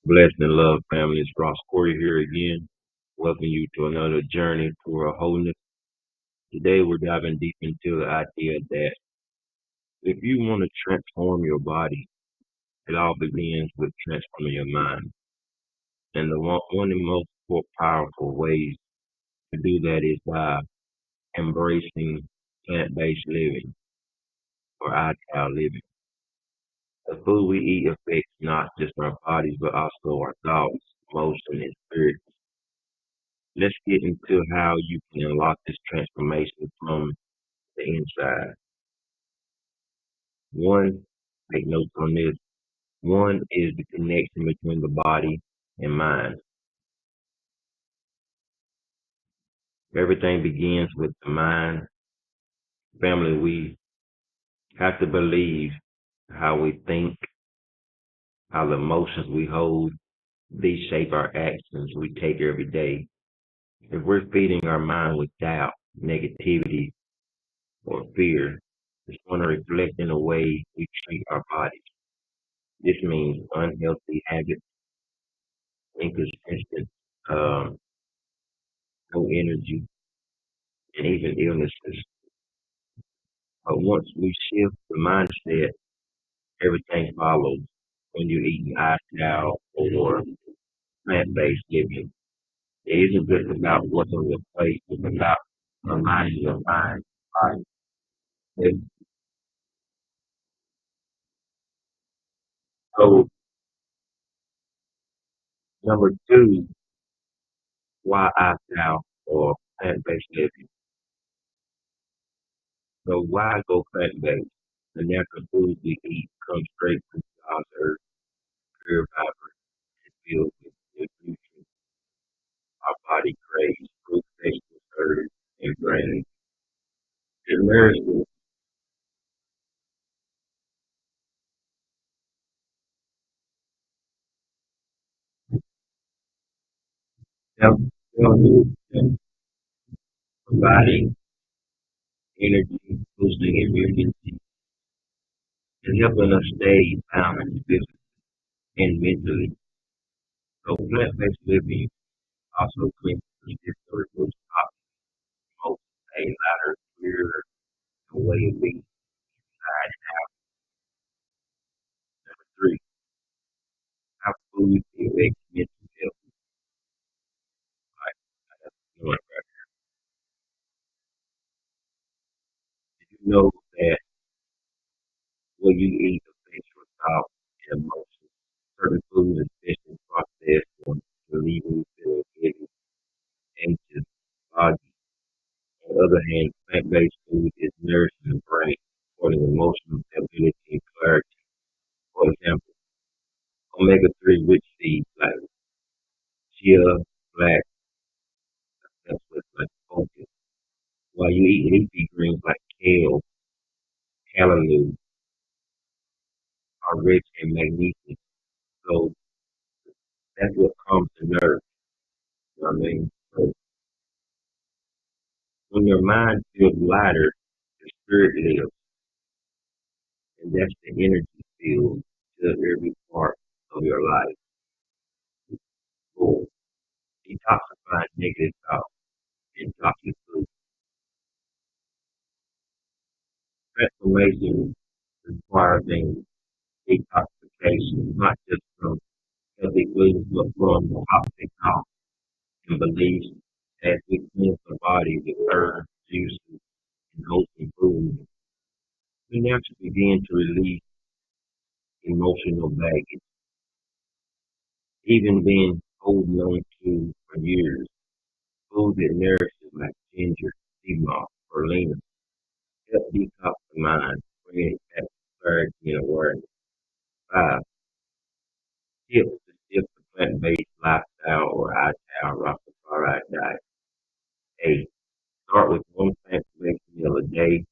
Blessed and love family, it's Ross Corey here again. Welcome you to another journey toward wholeness. Today we're diving deep into the idea that if you want to transform your body, it all begins with transforming your mind. And one of the most powerful ways to do that is by embracing plant-based living or ITAL living. The food we eat affects not just our bodies, but also our thoughts, emotions, and spirit. Let's get into how you can unlock this transformation from the inside. One, take notes on this. One is the connection between the body and mind. Everything begins with the mind. Family, we have to believe how we think, how the emotions we hold, these shape our actions we take every day. If we're feeding our mind with doubt, negativity, or fear, it's going to reflect in the way we treat our bodies. This means unhealthy habits, inconsistent, um, no energy, and even illnesses. But once we shift the mindset, everything follows. When you eat lifestyle or plant-based living, it isn't just about what's on your plate; it's about aligning your mind. Right? And so, number two, why lifestyle or plant-based living? So, why go plant-based? The natural foods we eat come straight from God's earth, purified and filled with nutrition. Our body craves fruit, vegetables, herbs, and grains. It nourishes self nutrition, providing energy, boosting immunity, and helping us stay balanced physically and mentally. So plant-based living also cleans the system, removes toxins, promotes a lighter, clearer way of being inside and out. Number three, how food affects mental health. Like, you know that what you eat affects your thoughts and emotions. Certain foods, especially processed ones, can leave you feeling heavy, anxious, foggy. On the other hand, plant-based food is nourishing the brain, supporting emotional stability and clarity. For example, omega-3 rich seeds like chia, flax, that's what's like focus. While you eat leafy greens like kale, callaloo are rich in magnesium. So that's what calms the nerves. You know what I mean? So when your mind feels lighter, your spirit lives, and that's the energy field to every part of your life. Four, detoxifying negative thoughts and toxic food. Transformation requires a detoxification, not just from healthy foods, but from toxic thoughts and beliefs as we cleanse the body with herbs, juices, and wholesome foods. We naturally begin to release emotional baggage, even been holding on to for years. Food that nourishes like ginger, sea moss, or lemon help detox the mind, bringing it back to clarity and awareness. Five, tips to shift the plant-based lifestyle or ITAL Rastafari diet. 8. Start with one plant-based meal a day.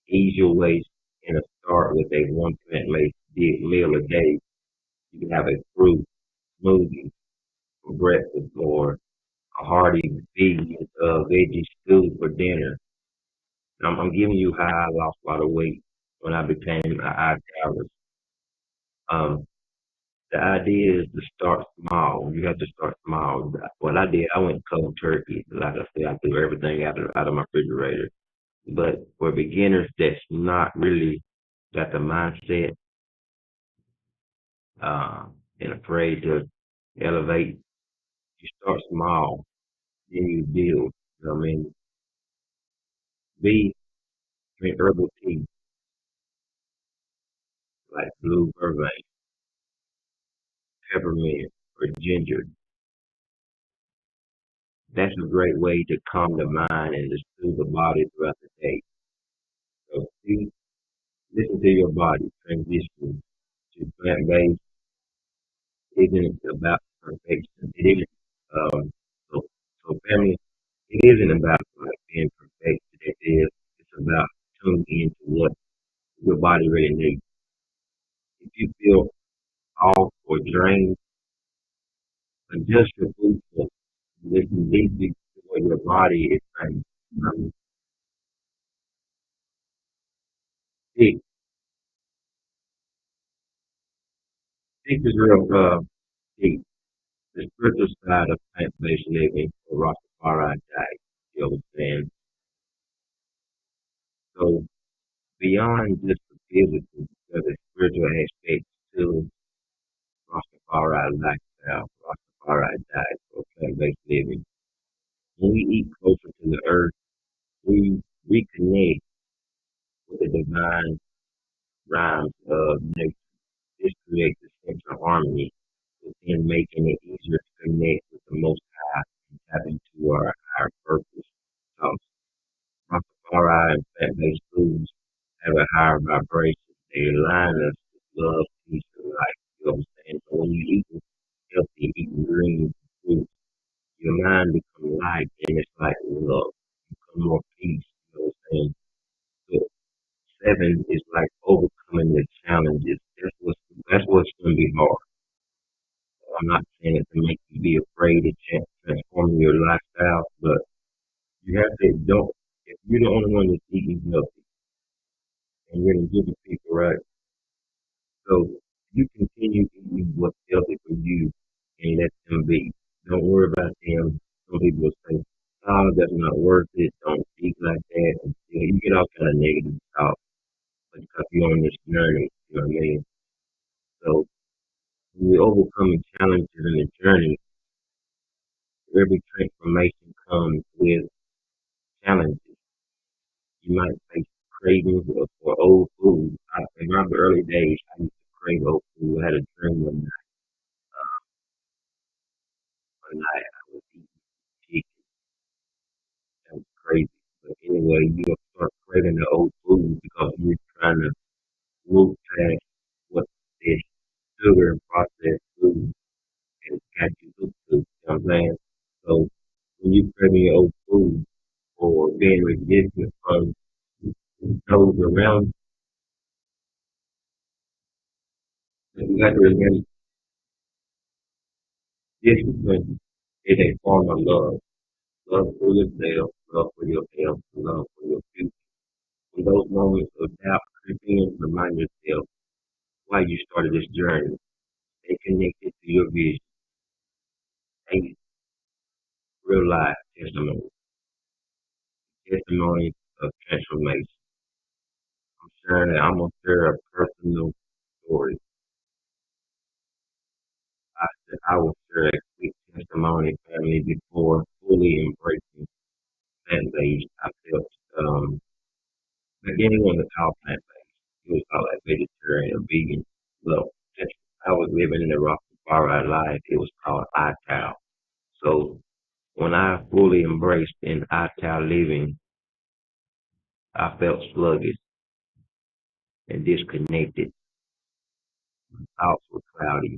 Ease your way and start with a one plant-based meal a day. You can have a fruit smoothie for breakfast or a hearty vegan veggie stew for dinner. I'm giving you how I lost a lot of weight when I became an ITAList. Um, The idea is to start small. You have to start small. What I did, I went cold turkey. Like I said, I threw everything out of my refrigerator. But for beginners that's not really got the mindset uh, and afraid to elevate, you start small, then you build. You know what I mean? B, drink herbal tea like blue vervain, peppermint, or ginger. That's a great way to calm the mind and to soothe the body throughout the day. So see, listen to your body. Transition to plant-based isn't about perfection. It isn't. Um, so, so family, it isn't about like being perfect. It is. It's about tuning into what your body really needs. If you feel off or drained, adjust your food source. Listen deeply to what your body is saying. Um, six, six is real deep. The spiritual side of plant-based living or Rastafari diet. You understand? So beyond just the physical, there's a spiritual aspect to Rastafari lifestyle, Rastafari diet, or plant-based living. When we eat closer to the earth, we reconnect with the divine rhymes of nature. This creates a sense of harmony within, making it easier to connect with the Most High and tap into our purpose. So, Rastafari and plant-based foods have a higher vibration. They align us with love, peace, and life. You understand? So when you eat healthy, eating greens, fruits, your mind becomes light and it's like love. You become more peace. You know what I'm saying? So seven is like overcoming the challenges. That's what's gonna be hard. I'm not saying it to make you be afraid to transform your lifestyle, but you have to don't if you're the only one that's eating healthy and you're gonna give it people right. So you continue eating what's healthy for you and let them be. Don't worry about them. Some people will say, oh, that's not worth it. Don't eat like that. And you get all kind of negative thoughts because you're on this journey. You know what I mean? So when you're overcoming challenges in the journey, every transformation comes with challenges. You might face cravings for old food. I remember early days, I used to crave old food. I had a dream one night I was eating chicken. That was crazy. But anyway, you'll start craving the old food because you're trying to move past what this sugar and processed food has got you hooked to. You know what I'm saying? So when you craving your old food or being resistant from those around you, you have to remember discipline is a form of love. Love for yourself, love for your health, love for your future. In those moments of doubt, creep in, remind yourself why you started this journey. Stay connected to your vision. Ain't real life testimony of transformation. I'm gonna share a personal story. I will share a quick testimony, family, before fully embracing plant-based. I felt beginning on the cow plant-based. It was all like vegetarian or vegan. Well, since I was living in the Rastafari life, it was called ITAL. So when I fully embraced in ITAL living, I felt sluggish and disconnected. Thoughts were cloudy,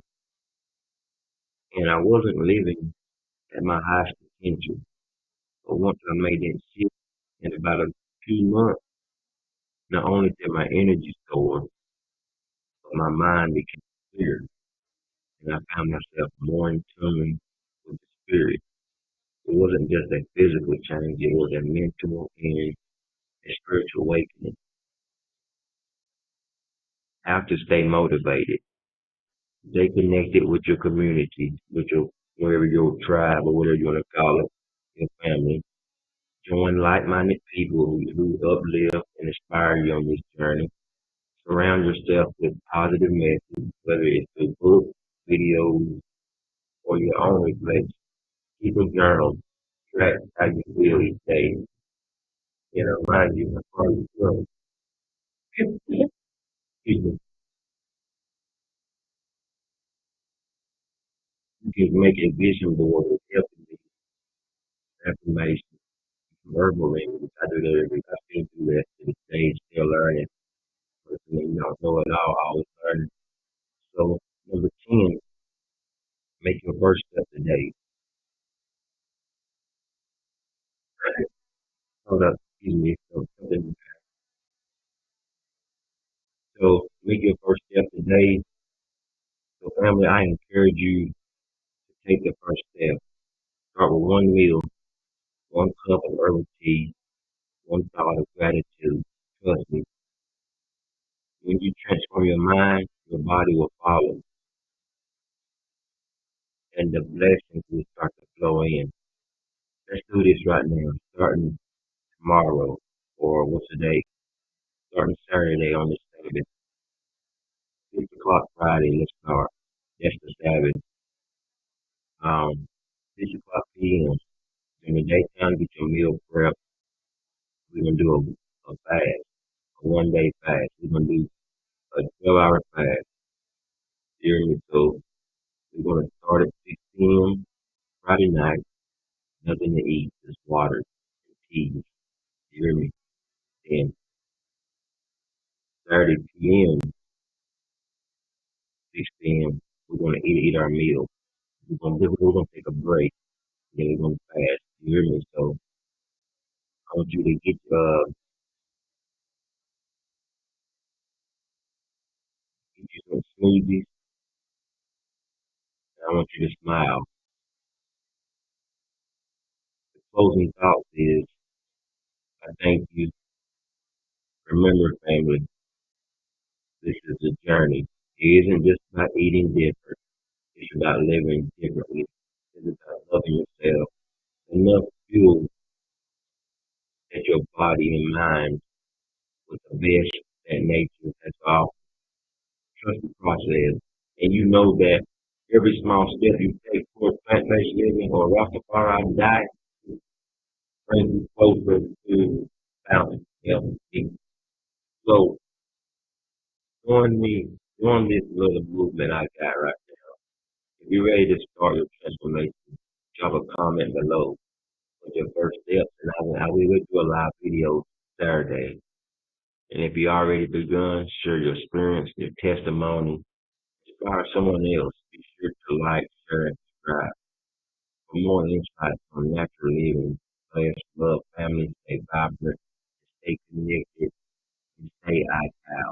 and I wasn't living at my highest potential. But once I made that shift in about a few months, not only did my energy soar, but my mind became clear, and I found myself more in tune with the spirit. It wasn't just a physical change, it was a mental and a spiritual awakening. I have to stay motivated. Stay connected with your community, with your wherever your tribe or whatever you want to call it, your family. Join like-minded people who uplift and inspire you on this journey. Surround yourself with positive messages, whether it's through books, videos, or your own reflection. Keep a journal. Track how you feel each day. Remind you how far you grow. Excuse me. You can make a vision board with helping affirmation, verbal language. I do that every. I still do that to this day. Still learning. Personally, know it all. Always learning. So number 10, make your first step today. Hold up. Excuse me. So make your first step today. So family, I encourage you to take the first step. Start with one meal, one cup of herbal tea, one thought of gratitude. Trust me, when you transform your mind, your body will follow, and the blessings will start to flow in. Let's do this right now, starting tomorrow, or what's the date? Starting Saturday on the Sabbath, 6 o'clock Friday. Let's start. That's the Sabbath. 6 o'clock p.m. In the daytime, get your meal prep. We're gonna do a fast, a 1 day fast. We're gonna do a 12-hour fast. Here, so we're gonna start at 6 p.m. Friday night. Nothing to eat, just water and tea. You hear me? And Saturday p.m., 6 p.m., we're gonna eat our meal. We're gonna take a break. Then we're gonna fast. You hear me? So I want you to get you some smoothies. And I want you to smile. The closing thought is, I thank you. Remember, family, this is a journey. It isn't just about eating different. It's about living differently. It's about loving yourself. Enough fuel that your body and mind with the best that nature has to offer. Trust the process. And you know that every small step you take towards plant-based living or Rastafari diet brings you closer to balance, health, peace. So join me, join this little movement I got right now. If you're ready to start your transformation, drop a comment below with your first steps, and I will do a live video Saturday. And if you already begun, share your experience, your testimony, inspire someone else. Be sure to like, share, and subscribe for more insights on natural living, class, love, family, stay vibrant, stay connected, and stay iCal.